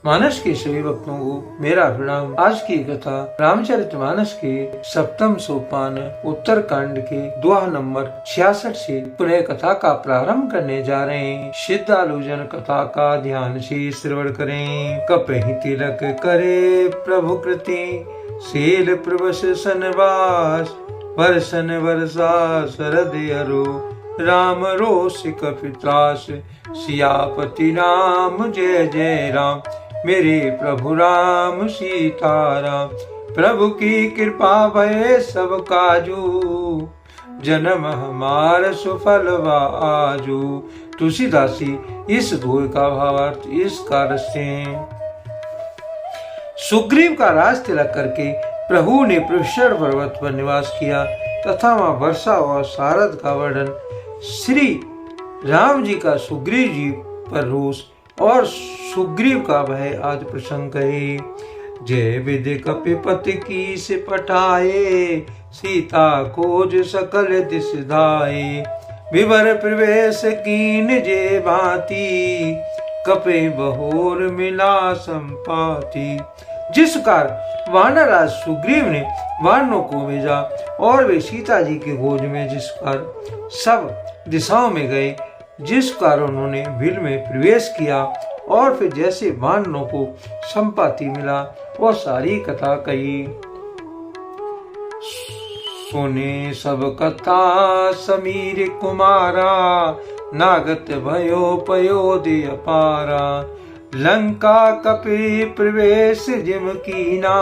मानस के सभी भक्तों को मेरा प्रणाम। आज की कथा रामचरितमानस के 7वें सोपान उत्तर कांड के दोहा नंबर 66 से पुनः कथा का प्रारंभ करने जा रहे हैं। श्रद्धालु जन कथा का ध्यान से श्रवण करें। कपहि तिलक करे प्रभु कृति, शील प्रवश सनवास, वर्षन वर्षा शरद अरो, राम रोष कपित्रास, सियापति राम जय जय राम, मेरे प्रभु राम सीताराम। प्रभु की कृपा भय सब काजू, जन्म हमार सुफल आजू। तुलसीदास जी इस दोहे का भावार्थ इस कारक से सुग्रीव का राज तिलक करके प्रभु ने पृष्ठ पर्वत पर निवास किया तथा वहाँ वर्षा और शारद का वर्णन, श्री राम जी का सुग्रीव जी पर रोष और सुग्रीव का भय आदि प्रसंग कहे। जय विधि कपिपति की से पठाए, सीता खोज सकल दिस धाये, विवर प्रवेश कीन जे भांति, कपे बहोर मिला संपाति। जिस कार वानरराज सुग्रीव ने वानरों को भेजा और वे सीता जी की खोज में जिस कार सब दिशाओं में गए, जिस कार उन्होंने बिल में प्रवेश किया और फिर जैसे वानरों को संपाति मिला वह सारी कथा कही। सुने सब कथा समीर कुमारा, नागत भयो पयोदि अपारा, लंका कपि प्रवेश जिम कीना,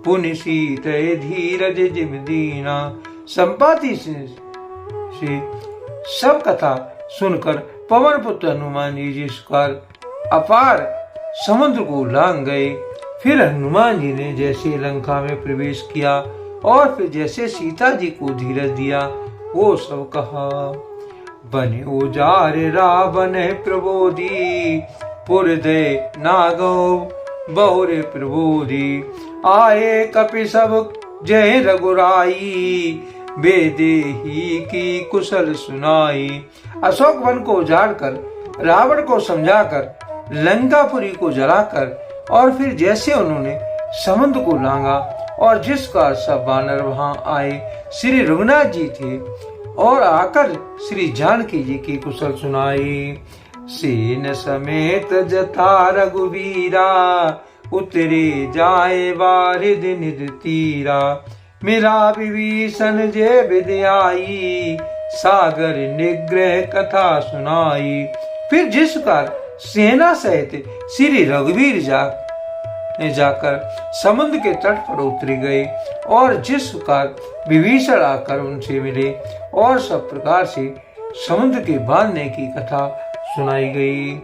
पुनि सीत धीरज जिम दीना। संपाति से सब कथा सुनकर पवन पुत्र हनुमान जी जिस कार अपार समुद्र को लांग गए, फिर हनुमान जी ने जैसे लंका में प्रवेश किया और फिर जैसे सीता जी को धीरज दिया वो सब कहा। बने उजार रावण प्रबोधी, पुर दे नागो बहुरे प्रबोधी, आए कपि सब जय रघुराई, बेदे ही की कुशल सुनाई। अशोक वन को उजाड़कर रावण को समझाकर लंकापुरी को जलाकर और फिर जैसे उन्होंने समुद्र को लांगा और जिसका सब वानर वहां आए, श्री रघुनाथ जी थे और आकर श्री जानकी जी की कुशल सुनाई। सेन समेत जथा रघुवीरा, उतरे जाए वारिद निज तीरा, मेरा विभीषण जय विद्याई, सागर निग्रह कथा सुनाई। फिर जिस कार सेना सहित श्री रघुवीर जाकर समुद्र के तट पर उतरी गए और जिस कार विभीषण आकर उनसे मिले और सब प्रकार से समुद्र के बांधने की कथा सुनाई गई।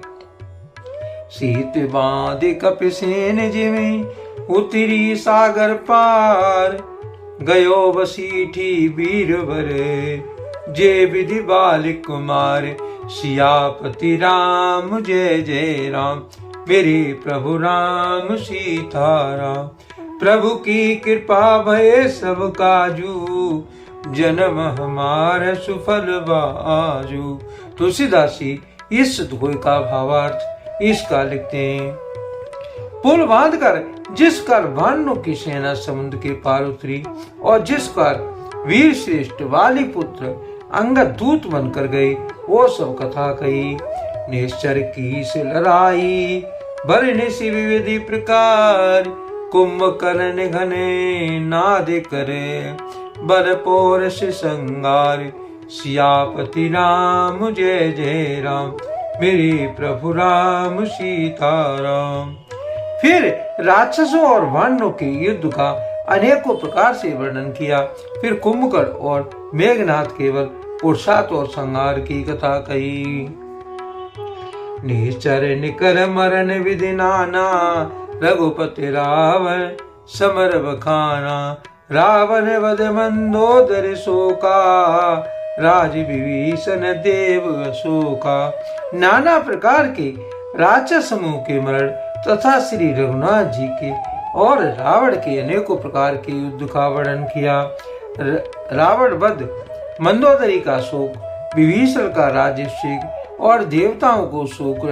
सीत बांध कपिसेन जिमि, उतरी सागर पार, गयो बसीठी वीरवर, जय विधि बाल कुमार, सियापति राम जय जय राम, मेरे प्रभु राम सीताराम। प्रभु की कृपा भय सब काजू, जन्म हमार सुफल आजू। तुलसीदास जी इस दोहे का भावार्थ इसका लिखते हैं। पुल बांधकर जिस कार वानरों की सेना समुद्र के पार उतरी और जिस कार वीर श्रेष्ठ वाली पुत्र अंगद दूत बनकर गए वो सब कथा कही। निश्चर की से लड़ाई, भरने से विविधि प्रकार, कुंभकर्ण घने नाद करे, बरपोर से संगार, सियापति राम जय जय राम, मेरे प्रभु राम सीताराम। फिर राक्षसों और वानरों के युद्ध का अनेकों प्रकार से वर्णन किया। फिर कुंभकर्ण और मेघनाथ केवल पुरुषार्थ और संहार की कथा कही। निश्चर निकर मरण विधि नाना, रघुपति रावण समर बखाना, रावण वध मंदोदर शोका, राज विभीषण देव अशोका। नाना प्रकार के राक्षस समूह के मरण तथा श्री रघुनाथ जी के और रावण के अनेकों प्रकार के युद्ध का वर्णन किया। रावण वध, मंदोदरी का शोक, विभीषण का राज्याभिषेक और देवताओं को शोक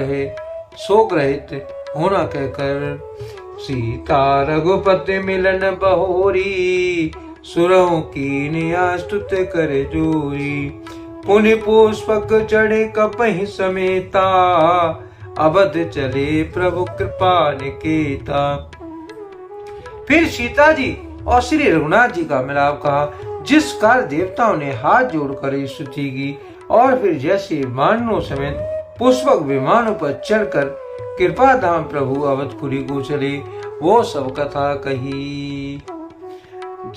रहित होना कहकर सीता रघुपति मिलन बहोरी, सुरहों की नियास्तुत करे जोरी। पुनि पुष्पक चढ़े कपहि समेता, अवध चले प्रभु कृपा निकेता। फिर सीता जी और श्री रघुनाथ जी का मिलाप कहा, जिस काल देवताओं ने हाथ जोड़कर स्तुति की और फिर जैसे वानरों समेत पुष्पक विमानों पर चढ़कर कृपा धाम प्रभु अवधपुरी को चले, वो सब कथा कही।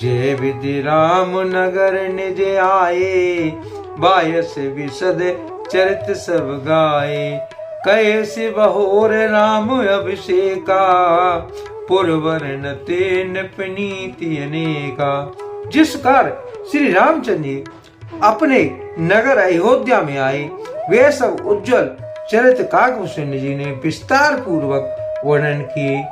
जय विधि राम नगर निज आए, बायस विशद चरित सब गाए। कैसे बहोर राम अभिषेका, पुरवर नते नपनीति अनेका। जिस कार श्री रामचंद्र जी अपने नगर अयोध्या में आए, वे सब उज्जवल चरित काकभूषण जी ने विस्तार पूर्वक वर्णन किए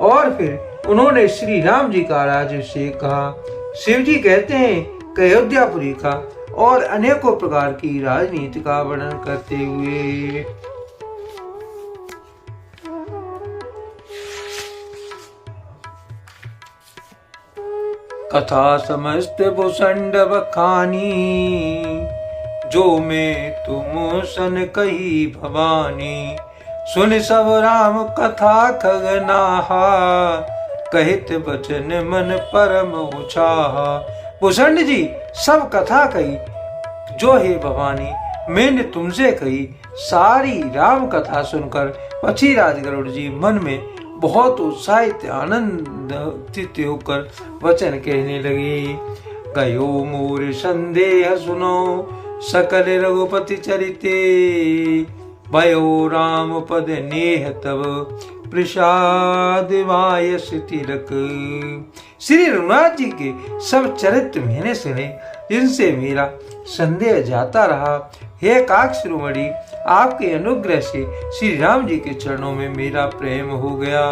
और फिर उन्होंने श्री राम जी का राज्याभिषेक कहा। शिव जी कहते हैं कि अयोध्यापुरी का और अनेकों प्रकार की राजनीति का वर्णन करते हुए कथा समस्त भूषण बखानी, जो में तुम सन कही भवानी। सुन सब राम कथा खगनाहा, कहित बचन मन परम उछाहा। भूषण जी सब कथा कही जो हे भवानी मैंने तुमसे कही। सारी राम कथा सुनकर पक्षीराज गरुड़ जी मन में बहुत उत्साहित आनंदित होकर वचन कहने लगे। गयो मोर संदेह सुनो, सकल रघुपति चरिते। भयो राम पद नेह तब, प्रसाद वायस तिलक। श्री रघुनाथ जी के सब चरित्र मैंने सुने, जिनसे मेरा संदेह जाता रहा। हे काकशिरोमणि, आपके अनुग्रह से श्री राम जी के चरणों में मेरा प्रेम हो गया।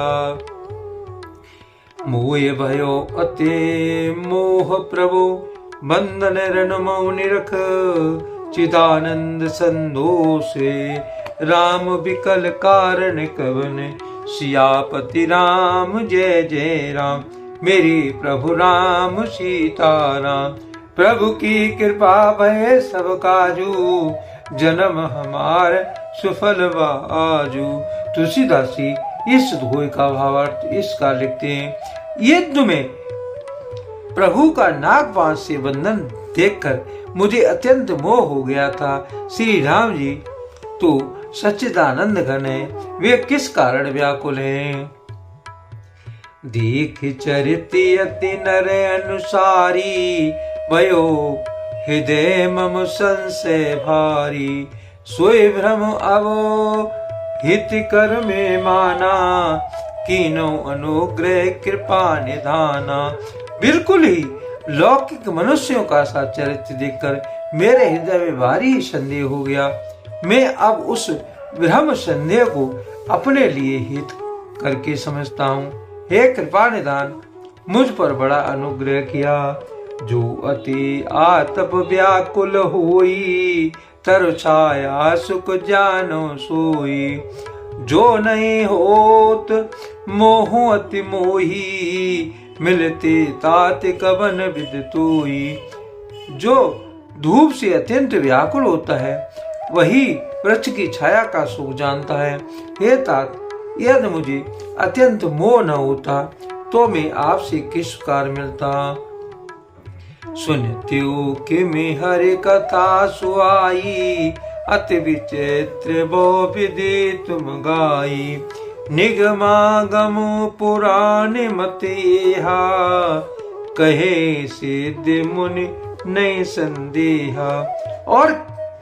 मोह भयो अते मोह प्रभु, बंधन रण मौनि रख। चिदानंद संदोषे, राम विकल कारण कवन। सियापति राम जय जय राम, मेरे प्रभु राम सीताराम। प्रभु की कृपा भय सब काजू, जन्म हमार सुफल आजू। तुलसीदास जी इस दोहे का भावार्थ इसका लिखते हैं। युद्ध में प्रभु का नागपाश से बंधन देखकर मुझे अत्यंत मोह हो गया था। श्री राम जी तो सच्चिदानंद घन है, वे किस कारण व्याकुल हैं। देख चरित अति नर अनुसारी, भयो हृदय मम संशय भारी। सोई भ्रम अवो हित कर में माना, कीनो अनुग्रह कृपा निधाना। बिल्कुल ही लौकिक मनुष्यों का सा चरित्र देखकर मेरे हृदय में भारी संदेह हो गया। मैं अब उस भ्रम संदेह को अपने लिए हित करके समझता हूँ। हे कृपा निधान, मुझ पर बड़ा अनुग्रह किया। जो अति आतप व्याकुल होई, तरु छाया सुख जानो सोई। जो नहीं होत मोह अति मोही, मिलते तात कवन विद तोई। जो धूप से अत्यंत व्याकुल होता है, वही वृक्ष की छाया का सुख जानता है। हे तात, यदि मुझे अत्यंत मोह न होता तो मैं आपसे किस प्रकार मिलता। सुनत्यो कि मैं हरि कथा सुआई, अति विचित्र बहु विधि तुम गाई। निगमागम पुराण मत येहा, कहे सिद्ध मुनि नहीं संदेहा। और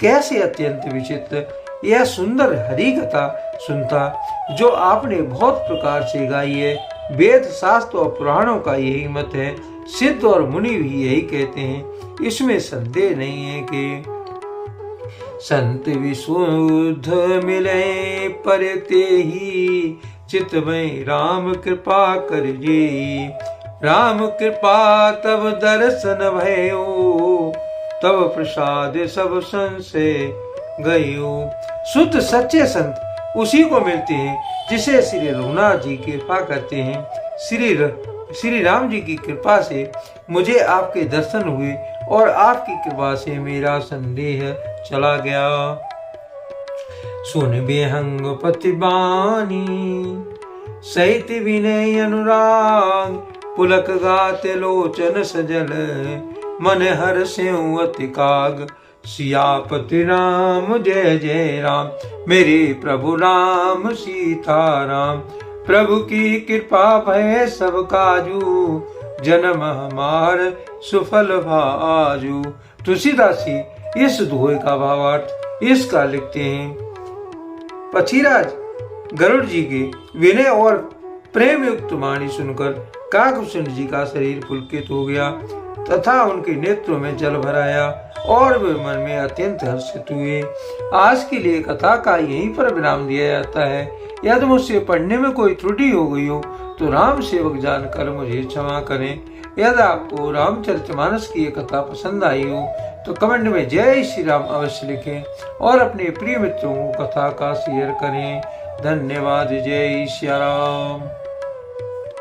कैसे अत्यंत विचित्र यह सुंदर हरि कथा सुनता जो आपने बहुत प्रकार से गाई है। वेद शास्त्र और पुराणों का यही मत है, सिद्ध और मुनि भी यही कहते हैं। इसमें संदेह नहीं है कि संत विशुद्ध मिले परते ही, चित में राम कृपा कर जेई। राम कृपा तब दर्शन भयो, तब प्रसाद सब संशय गयो। शुद्ध सच्चे संत उसी को मिलते हैं जिसे श्री रघुनाथ जी कृपा करते हैं। श्री राम जी की कृपा से मुझे आपके दर्शन हुए और आपकी कृपा से मेरा संदेह चला गया। सुन बेहंग पतिबानी सहित विनय अनुराग, पुलक गाते लोचन सजल मन हर स्यों अति काग। सियापति राम जय जय राम, मेरे प्रभु राम सीता राम। प्रभु की कृपा भय सब काजू, जन्म हमार सुफल भाजू। तुलसीदास जी इस दोहे का भावार्थ इसका लिखते हैं। पक्षीराज गरुड़ जी के विनय और प्रेम युक्त वाणी सुनकर काकभूषण जी का शरीर पुलकित हो गया तथा उनके नेत्रों में जल भर आया और वे मन में अत्यंत हर्षित हुए। आज के लिए कथा का यहीं पर विराम दिया जाता है। यदि मुझसे पढ़ने में कोई त्रुटि हो गई हो तो राम सेवक जानकर मुझे क्षमा करें। यदि आपको रामचरितमानस की ये कथा पसंद आई हो तो कमेंट में जय श्री राम अवश्य लिखें और अपने प्रिय मित्रों को कथा का शेयर करें। धन्यवाद। जय श्री राम।